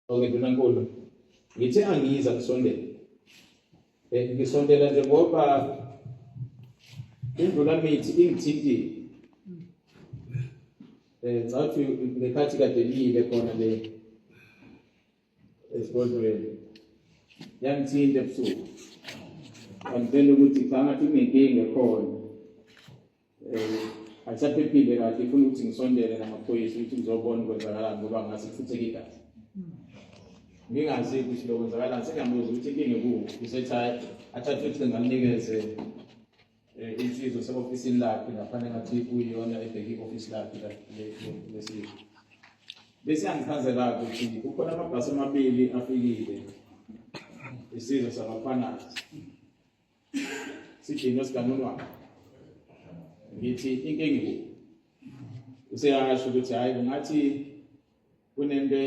ndunankulu ngithe angiza kusondela ngisondela nje ngoba indlula mithi ingithintile ngathi ngekhathi kade lile khona le esigodlweni yangithinta ebusuku ngitshela ukuthi ngathi kunenkinga khona asaphephile kahle ifuna ukuthi ngisondele namaphoyisa ukuthi ngizobona ukwenzakalani ngoba ngase kufutheke igazi ngingazi ukuthi lo kwenzakalani sekambuza ukuthi inkinga kuphi usethi athathe ukuthi ngalinikeze insizwa se-ofisini lakhe ngafanele ngathi uyiyona ebheke i-ofisi lakhe lesizwe bese yangichazela ukuthi kukhona amabhasi amabili afikile isizwe sabafanazi sidinga sikanonwabo ngithi inkinga ikuphi useyasho ukuthi hayi ngathi kunento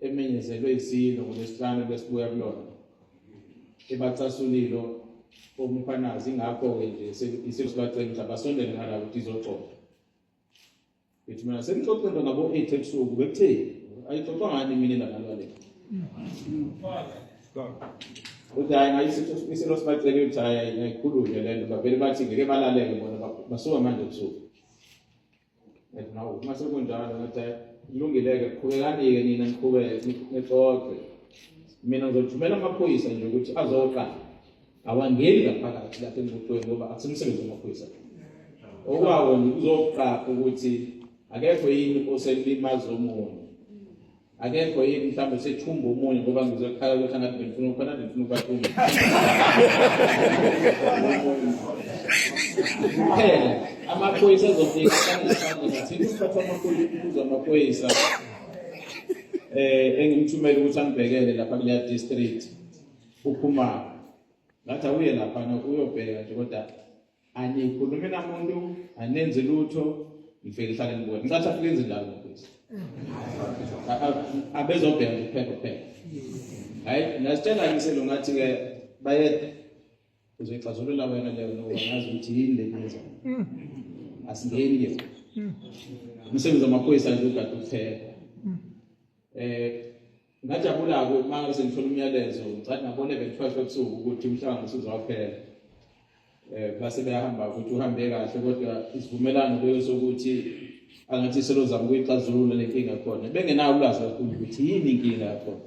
emenyezelwe isilo ngolesihlanu besibuya kulona ebathasulilo omfanazi ingakho-ke nje isebacela ukuthi abasondele ngala ukuthi izoxoxa ngithi mina sengixoxe nto ngabo-8 ebusuku bekutheni ayixoxwa ngani mina endalalwale ukuthi hayi ngayisilo sibacele ukuthi hayi ngayikhulunywe le nto bavele bathi ngeke balaleke bona basuka manje ebusuku nawo uma sekunjalo ngathi ilungileke qhubekani-ke nina niqhubeke nixoxe mina ngizothumela amaphoyisa nje ukuthi azoqala awangeni ngaphakathi lapha embuthweni ngoba akusemsebenzi wamaphoyisa okwawo uzoqapha ukuthi akekho yini oselimaza omunye akekho yini mhlawumbe sethumba omunye ngoba ngizokhala ukuthi angathi ngifuna ukhona ngifuna ukubathumba phela amaphoyisa azofika kanjani ngathi usiphatha amaphoyisa engimthumela ukuthi angibhekele lapha kuleya district uphuma ngathi awuye lapha uyobheka nje kodwa anikhulumi namuntu anenze lutho ngifike hlale ngibona ngicathi afike enze njalo amaphoyisa abezobheka nje phepha hayi nasitshela ngiselo ngathi-ke bayede uzoyixazulula wena leyo ngoba ngazi ukuthi yini le nto asingeni-ke umsebenzi wamaphoyisa nje ukade ukuphepha ngajabula-ke uma sengithola umyalezo ngicathi ngabona 12 ebusuku ukuthi umhlangano usuzowaphela base beyahamba ukuthi uhambe kahle kodwa isivumelano leyo sokuthi angathi selozama ukuyixazulula le nkinga khona bengenayo ulwazi kakhulu ukuthi yini inkinga yakhona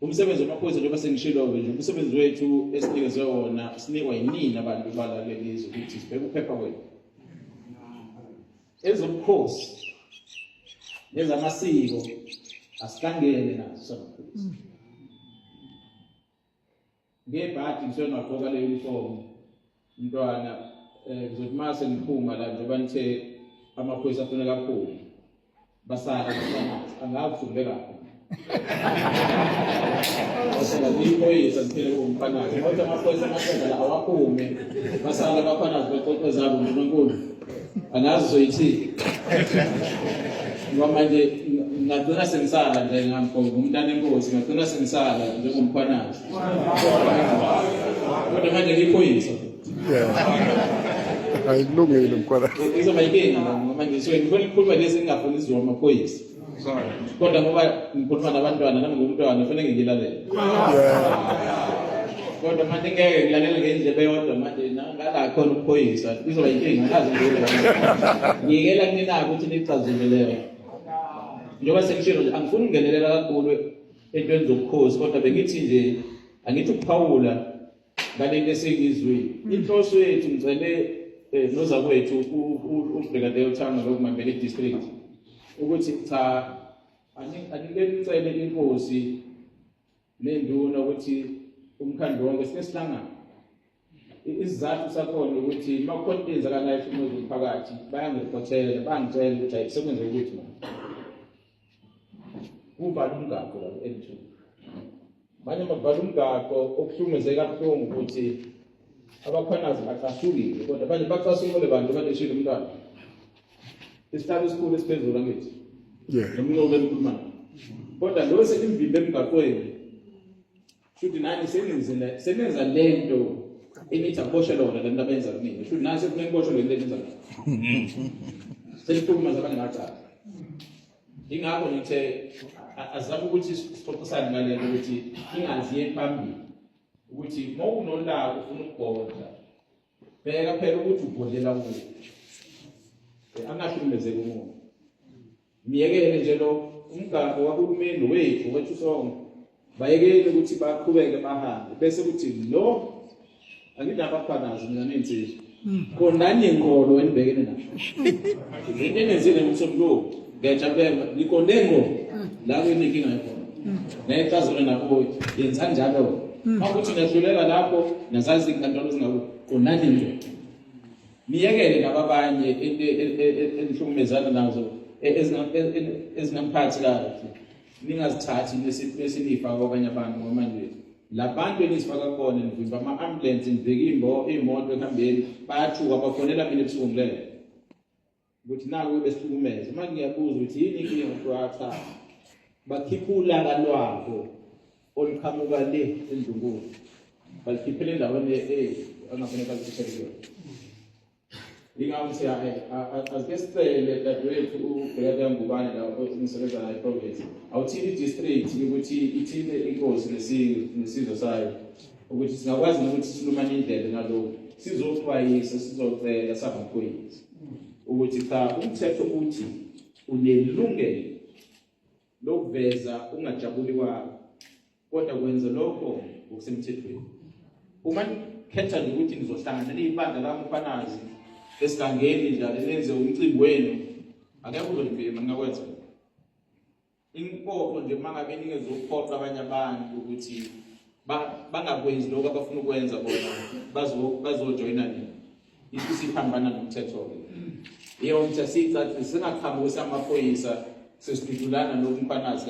umsebenzi wamaphoyisa njengoba sengishilo-ke nje umsebenzi wethu esinikezwe wona sinikwa yinini abantu balalelizwe ukuthi sibheke uphepha kwethu ezobukhosi nezamasiko asihlangene nazo samaphoyisa ngebhadi ngisuke ngagqoka le uniform umntwana ngizothi uma sengiphuma la njengoba nithe amaphoyisa afuna kakhulu basala angakufunde kakhulu Iphoyisa siphele kumfanazi kodwa amaphoyisa amahlala la awaphume basala abafanazi beqoqe zabo uNkulunkulu angazi uzoyithi ngoba manje ngagcina sengisala nje ngumntana enkosi ngagcina sengisala njengomfanazi kodwa manje ngiphoyisa ayilungile mkhwala izoba yinkinga manje ngifuna ukukhuluma lezi ngingafuni izwa amaphoyisa kodwa ngoba ngikhuluma nabantwana nami ngumntwana kufanele ngilalele kodwa manje ngeke ngilalele ngendlela eyodwa manje ngala khona ukuphoyisa izoba yinkinga ngazi ngiyekela kunenako ukuthi nixazuleleyo njengoba sengishilo nje angifuni ungenelela kakhulu entweni zobukhosi kodwa bengithi nje angithi ukuphawula ngalento esengizwile inhloso yethu ngicele nozakwethu uBrigadier uThanga lokumambela idistrict ukuthi cha anicele inkosi nenduna ukuthi umkhandlu wonke sesihlangana isizathu sakhona ukuthi makukhona into ezakalayo efunuza umphakathi bayangiphothela bangitshela ukuthi ayisebenze ukuthi kuvala umgaqo la N2 manje makuvala umgaqo okuhlumezeka kabuhlungu ukuthi abakhwanazi bacasukile kodwa manje bacasukile bantu baleshile umntwana isihlalo esikhulu esiphezulu angithi nomnqobe emkhulumana kodwa lo selimvimbe emgaqweni futhi nani senenza lento enithi aboshe lona lento abenza kumina futhi nani sekunenkosho lento enza selikhuluma zabanye ngacala ingakho ngithe azama ukuthi sixoxisane ngalento ukuthi ingaziye phambili ukuthi mawunolaka ufuna ukubhodla bheka phela ukuthi ubhodlela kuphi angahlukumezeki umuntu miyekele nje lo umgaqo wahulumeni wethu wethu sonke bayekele ukuthi baqhubeke bahambe bese kuthi lo anginabaphanazi mina nensizwe kondani inkolo enibhekene nayo into enenzile ngomsombuluko ngiyajabulela nikonde ngo la kuyinkinga yakhona nayicazelo nabo yenza njalo mawukuthi ngiyadlulela lapho nazazi inkantolo zingabo kondani nje niyekele labanye enihlukumezana nazo ezingamphathi kahle ningazithathi nesifaka kwabanye abantu ngoba manje labantu enisifaka khona nivimba ama-ambulance nivika iy'moto ekuhambeni bayathuka bafonela mina ebusuku ngilele ukuthi naku besihlukumeze manje ngiyabuza ukuthi yini inkinga kwatha bakhipha ulaka lwabo oluqhamuka le endlungulu balikhiphele endaweni angafanele balikhiphele ingawuthi azike sicele dadewethu ubhekela ngubane la osebenza nayo province awuthini district ukuthi ithile inkosi nesizwe sayo ukuthi singakwazi ukuthi silumane indlela nalokho sizoxwayisa sizocela sabaphoyisa ukuthi cha umthetho uthi unelungelo lokuveza ungajabuli kwakho kodwa kwenza lokho ngokusemthethweni uma khetha nje ukuthi nizohlangana nibandla lamuphanazi esigangeni njalo lenze umcimbi wenu akekho uzolibhema ngakwenza inkomo nje mangabe ningezokuphoqa abanye abantu ukuthi bangakwenzi lokho abafuna ukwenza bona bazojoyina nini isiphambana nomthetho ke yonke sicathi singaqhamuka samaphoyisa sesidudulana nokumphanazi